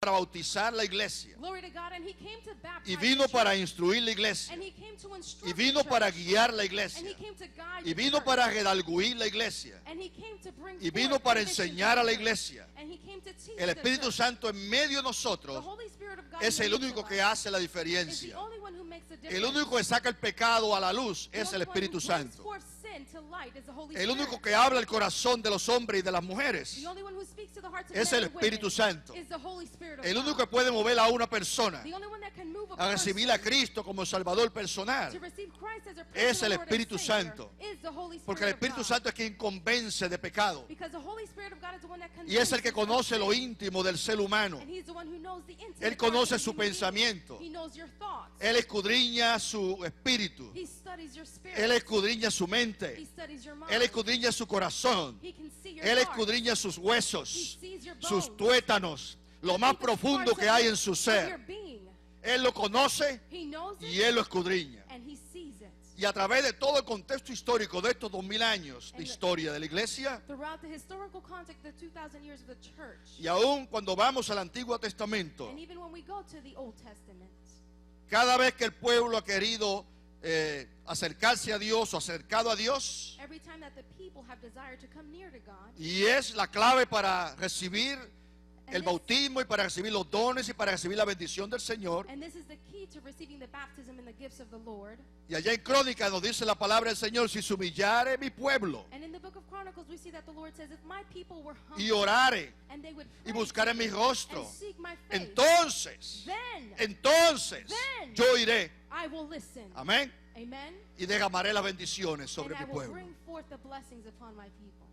para bautizar la iglesia. Glory to God. And he came to baptize Y vino the para church. instruir la iglesia. And he came to instruct Y the vino church. para guiar la And iglesia. he came to guide Y the vino church. para redarguir la iglesia. And he came to bring Y forth vino para conviction enseñar a to la the church. iglesia. And he came to teach El the Espíritu church. Santo en medio de The nosotros Holy Spirit of God es in el the midst único of que us hace la is the diferencia. only one who makes the El difference. único que saca el pecado a la luz The es el only one Espíritu who brings Santo. forth sin to light is the Holy El único Spirit. que habla el corazón de los hombres y de las mujeres The only one who speaks to the hearts of es men el and women Espíritu Santo. is the Holy Spirit of El God. único que puede mover a una persona The only one that can move a a recibir a Cristo como Salvador personal to receive Christ as a es el personal Lord and Espíritu Savior Santo. is the Holy Spirit Porque el of Espíritu God. Santo es quien convence de pecado. Because the Holy Spirit of God is the one that Y es el que convinces conoce of lo sin. íntimo del ser humano. And he's the one who knows the intimate Él parts conoce of su the human being. pensamiento. He knows your thoughts. Él escudriña su espíritu. He studies your spirit. Él escudriña su He mente. studies your mind. Él escudriña su corazón. He can see your Él heart. escudriña sus He huesos, sees your sus bones. tuétanos, lo más Deepest profundo parts que of hay your- en su of your ser. being. Él lo conoce He knows it y Él lo escudriña. and he sees it. Y a través de todo el contexto histórico de estos 2000 años de historia de la iglesia, Throughout the historical context of the 2,000 years of the church, y aún cuando vamos al Antiguo Testamento, and even when we go to the Old Testament, cada vez que el pueblo ha querido acercarse a Dios o acercado a Dios, every time that the people have desired to come near to God, y es la clave para recibir el bautismo y para recibir los dones y para recibir la bendición del Señor. and this is the key to receiving the baptism and the gifts of the Lord. Y allá en Crónicas nos dice la palabra del Señor: si se humillare mi pueblo And in the book of Chronicles, we see that the Lord says, if my people were humble y orare and they would y pray buscare mi rostro, and seek my face, entonces then yo iré, I will listen. amén, Amen. y derramaré las bendiciones sobre And I mi will pueblo. bring forth the blessings upon my people.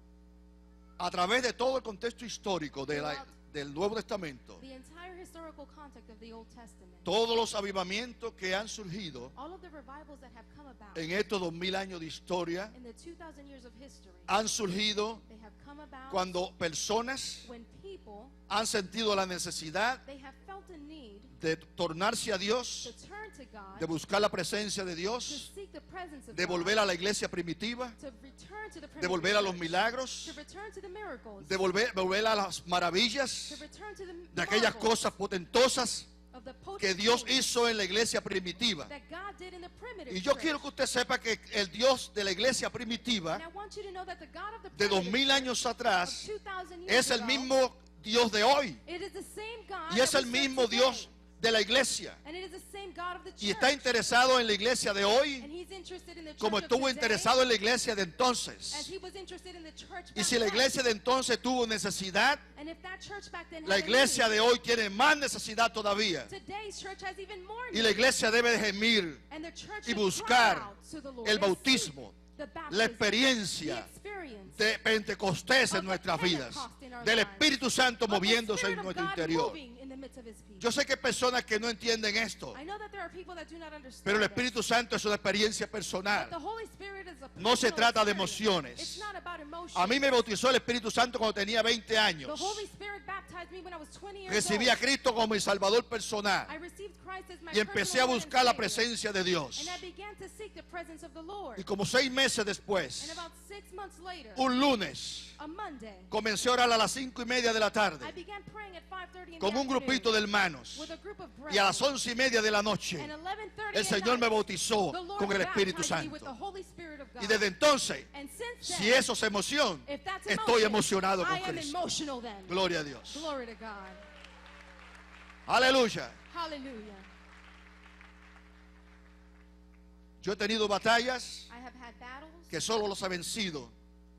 A través de todo el contexto histórico del Nuevo Testamento, The entire historical context of the Old Testament, todos los avivamientos que han surgido all of the revivals that have come about en estos 2000 años de historia in the 2,000 years of history, han surgido they have come about cuando personas when people, han sentido la necesidad they have felt a need de tornarse a to Dios, turn to God, de buscar la presencia de to Dios, seek the presence of de God, volver a la iglesia primitiva, to return to the de primitive volver a los church, milagros, to return to the miracles, de volver a las to maravillas, return to the de aquellas marvels cosas potentosas of the potent que Dios things hizo en la iglesia primitiva. that God did in the primitive Y yo church. quiero que usted sepa que el Dios de la iglesia primitiva And I want you to know that the God of the de primitive 2000 años church atrás of 2,000 years es el ago, mismo Dios de hoy it is the same God y es that el we serve mismo today. Dios de la iglesia, And it is the same God of the y church. está interesado en la iglesia de And hoy he's interested in the church como of estuvo today, interesado en la iglesia de as entonces. he was interested in the church Y back si la then. iglesia de entonces tuvo necesidad, And if that church back then la had a iglesia need, de hoy tiene más necesidad todavía. today's church has even more Y la need. iglesia debe de gemir And the church y should buscar cry out to the Lord el and bautismo, seek the baptism, la experiencia the experience de Pentecostés en of the nuestras vidas, Pentecost in our del lives, Espíritu Santo of the moviéndose Spirit en of nuestro God interior. moving in the midst of his people. Yo sé que hay personas que no entienden esto, I know that there are people that do not understand pero el it, Espíritu Santo es una experiencia but personal. the Holy Spirit is a No se personal trata de experience. emociones. It's not about emotions. A mí me bautizó el Espíritu Santo cuando tenía 20 The años. Holy Spirit baptized me when I was 20 years Recibí old. a Cristo como mi Salvador personal I received Christ as my y empecé a personal Lord and buscar la Savior. presencia de Dios. And I began to seek the presence of the Lord. Y como 6 meses And después, about 6 months later, un lunes, a Monday, comencé a orar a las 5:30 de la I tarde began praying at 5:30 in con the un grupito de afternoon hermanos. with a group of Y a brethren. las 11:30 de la noche, And 11:30 el at Señor me night, bautizó the Lord con el Espíritu baptized me with the Santo. Holy Spirit of God. Y desde entonces, And since si then, eso es emoción, if that's estoy emotion, emocionado I con am Cristo. emotional then. Gloria a Dios. Glory to God. Aleluya. Hallelujah. Yo he tenido batallas I have had battles que solo los he vencido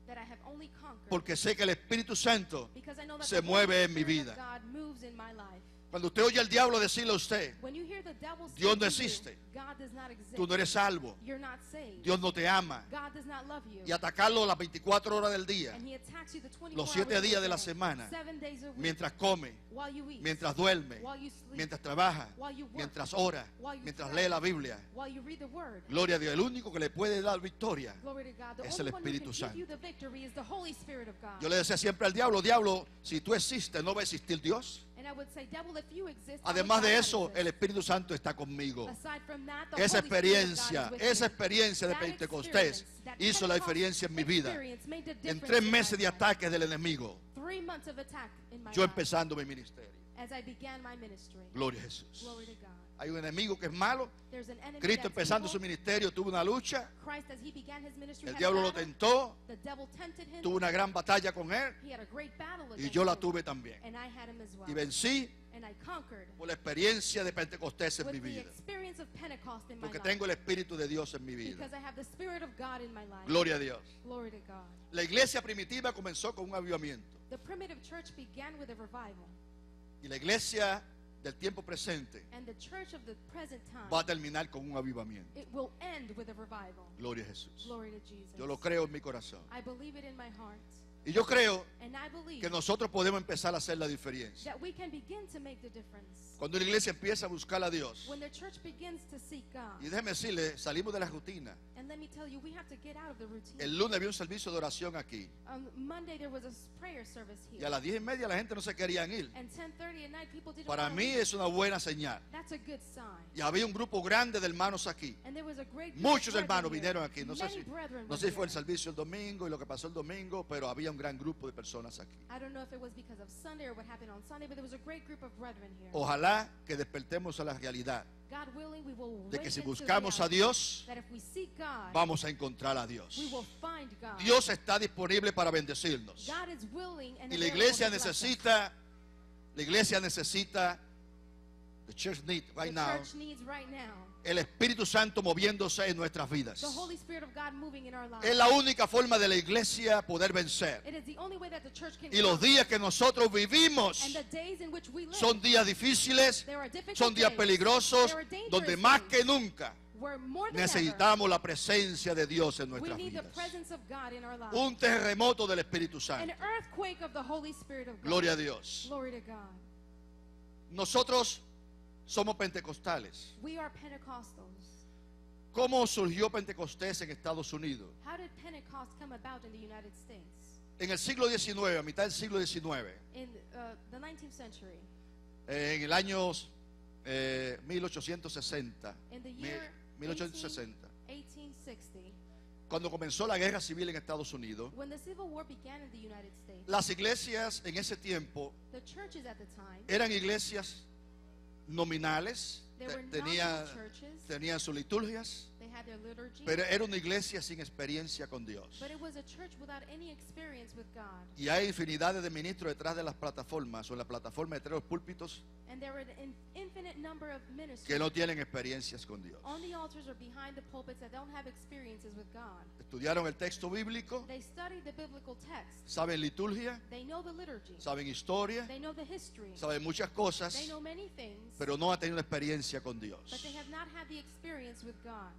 that I have only conquered porque sé que el Espíritu Santo, because I know that se the mueve Holy en mi Spirit vida. of God moves in my life. cuando usted oye al diablo decirle a usted, When you hear the devil say Dios no to you, existe, God does not exist. tú no eres salvo, You're not saved. Dios no te ama, God does not love you. y atacarlo las 24 horas del día, And he attacks you the 24 los 7 hours días of de la the day, semana, 7 days a week, mientras come, while you eat, mientras duerme, while you sleep, mientras trabaja, while you work, mientras ora, while you mientras pray, lee la Biblia. while you read the word. Gloria a Dios. El único que le puede dar victoria Glory to God. The es only el one who Espíritu can give you Santo. the victory is the Holy Spirit of God. Yo le decía siempre al diablo, diablo, si tú existes, ¿no va a existir Dios? And I would say, devil, if you exist, Además how de would eso, God el exist? Espíritu Santo está conmigo. Aside from that, the Esa Holy Spirit of God experiencia, is with esa me. experiencia de That Pentecostés experience, that hizo la Pentecost diferencia en mi vida. experience made the En difference 3 in my meses de life. ataques del enemigo, 3 months of attack in my yo life. empezando mi ministerio. as I began my ministry. Gloria a Jesús. Glory to God. Hay un enemigo que es malo. There's an enemy Cristo that's empezando su evil. ministerio tuvo una lucha. Christ, as he began his ministry, El had a diablo lo battle. tentó. The devil tempted him. Tuvo una gran batalla con él. He had a great battle Y against yo la him. tuve también. And I had him as well. Y vencí And I conquered por la experiencia de Pentecostés en with mi the vida. experience of Pentecost in my Porque life. tengo el Espíritu de Dios en mi vida. Because I have the Spirit of God in my life. Gloria a Dios. Glory to God. La iglesia primitiva comenzó con un avivamiento. The primitive church began with a revival. Y la iglesia del tiempo presente And the church of the present time, va a terminar con un avivamiento. it will end with a revival. Gloria a Jesús. Glory to Jesus. Yo lo creo en mi corazón. I believe it in my heart. Y yo creo And I believe que nosotros podemos empezar a hacer la diferencia. that we can begin to make the difference. Cuando una iglesia empieza a buscar a Dios. When the church begins to seek God. Y déjeme decirle, salimos de la rutina. And let me tell you, we have to get out of the routine. El lunes había un servicio de oración aquí. Monday there was a prayer service Y here. a las 10:30 la gente no se querían ir. And 10:30 at night people didn't Para want to mí leave. es una buena señal. That's a good sign. Y había un grupo grande de hermanos aquí. And there was a great group Muchos of hermanos brethren vinieron here. aquí. No sé Many brethren no were sé si fue el here. servicio el domingo y lo que pasó el domingo, pero había un gran grupo de personas aquí. I don't know if it was because of Sunday or what happened on Sunday, but there was a great group of brethren here. Ojalá que despertemos a la realidad God willing, we will de que si awaken to buscamos a reality Dios, that if we seek God, vamos a encontrar a Dios. we will find God. Dios está disponible para bendecirnos. God is willing and Y la available iglesia to bless us. necesita, the church need right The now, church needs right now el Espíritu Santo moviéndose en nuestras vidas. the Holy Spirit of God moving in our lives. Es la única forma de la iglesia poder vencer. It is the only way that the church can Y los conquer. días que nosotros vivimos And the days in which we live, son días difíciles, there are difficult son días days. peligrosos, There are dangerous donde más days. que nunca where more than necesitamos la presencia de Dios en ever, we nuestras need the vidas. presence of God in our lives. Un terremoto del Espíritu An Santo. earthquake of the Holy Spirit of God. Gloria a Dios. Glory to God. Nosotros somos pentecostales. We are Pentecostals. ¿Cómo surgió Pentecostés en Estados Unidos? How did Pentecost come about in the United States? En el siglo XIX, a mitad del siglo XIX, In the 19th century, en el año 1860, in the year 1860, 1860, cuando comenzó la guerra civil en Estados Unidos, when the Civil War began in the United States, las iglesias en ese tiempo the churches at the time, eran iglesias nominales, they were tenían, nominal churches. tenían sus liturgias, They had their liturgy, pero era una iglesia sin experiencia con Dios. but it was a church without any experience with God. Y hay infinidades de ministros detrás de las plataformas o en la plataforma detrás de los púlpitos And there were an infinite number of ministers que no tienen experiencias con Dios. on the altars or behind the pulpits that don't have experiences with God. Estudiaron el texto bíblico, They studied the biblical text. saben liturgia, They know the liturgy. saben historia, They know the history. saben muchas cosas, They know many things, pero no han tenido experiencia con Dios. but they have not had the experience with God.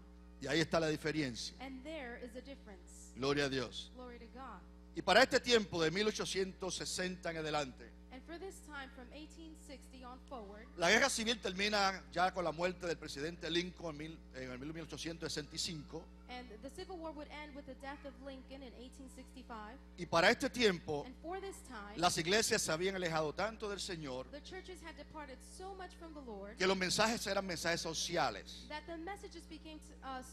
Y ahí está la diferencia. And there is a difference. Gloria a Dios. Glory to God. Y para este tiempo de 1860 en adelante, And for this time, from 1860 on forward, la guerra civil termina ya con la muerte del presidente Lincoln en el 1865. and the Civil War would end with the death of Lincoln in 1865. Y para este tiempo, And for this time, las iglesias se habían alejado tanto del Señor the churches had departed so much from the Lord que los mensajes eran mensajes sociales. that the messages became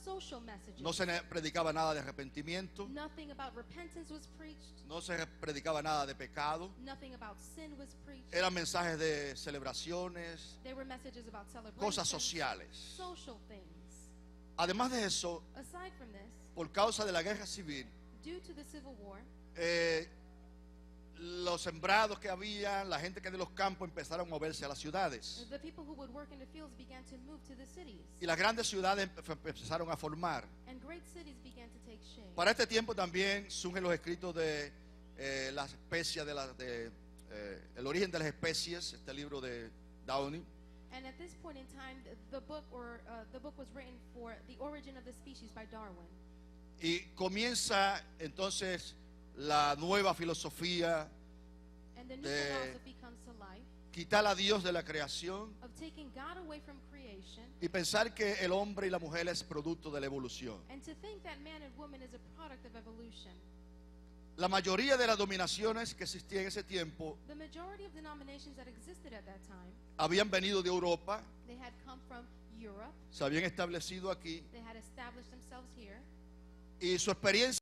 social messages. No se predicaba nada de arrepentimiento, Nothing about repentance was preached. no se predicaba nada de pecado. Nothing about sin was preached. Eran mensajes de celebraciones, There were messages about celebrations, cosas sociales. social things. Además de eso, Aside from this, por causa de la guerra civil, due to the Civil War, los sembrados que había, la gente que de los campos empezaron a moverse a las ciudades. the people who would work in the fields began to move to the cities. Y las grandes ciudades empezaron a formar. And great cities began to take shape. Para este tiempo también surgen los escritos de las especias, el origen de las especies, este libro de Downey. And at this point in time, the book was written for The Origin of the Species by Darwin. Y comienza entonces la nueva filosofía, And the new de philosophy comes to life quitar a Dios de la creación of taking God away from creation y pensar que el hombre y la mujer es producto de la evolución. and to think that man and woman is a product of evolution. La mayoría de las dominaciones que existían en ese tiempo The majority of denominations that existed at that time, habían venido de Europa, they had come from Europe. se habían establecido aquí They had established themselves here. y su experiencia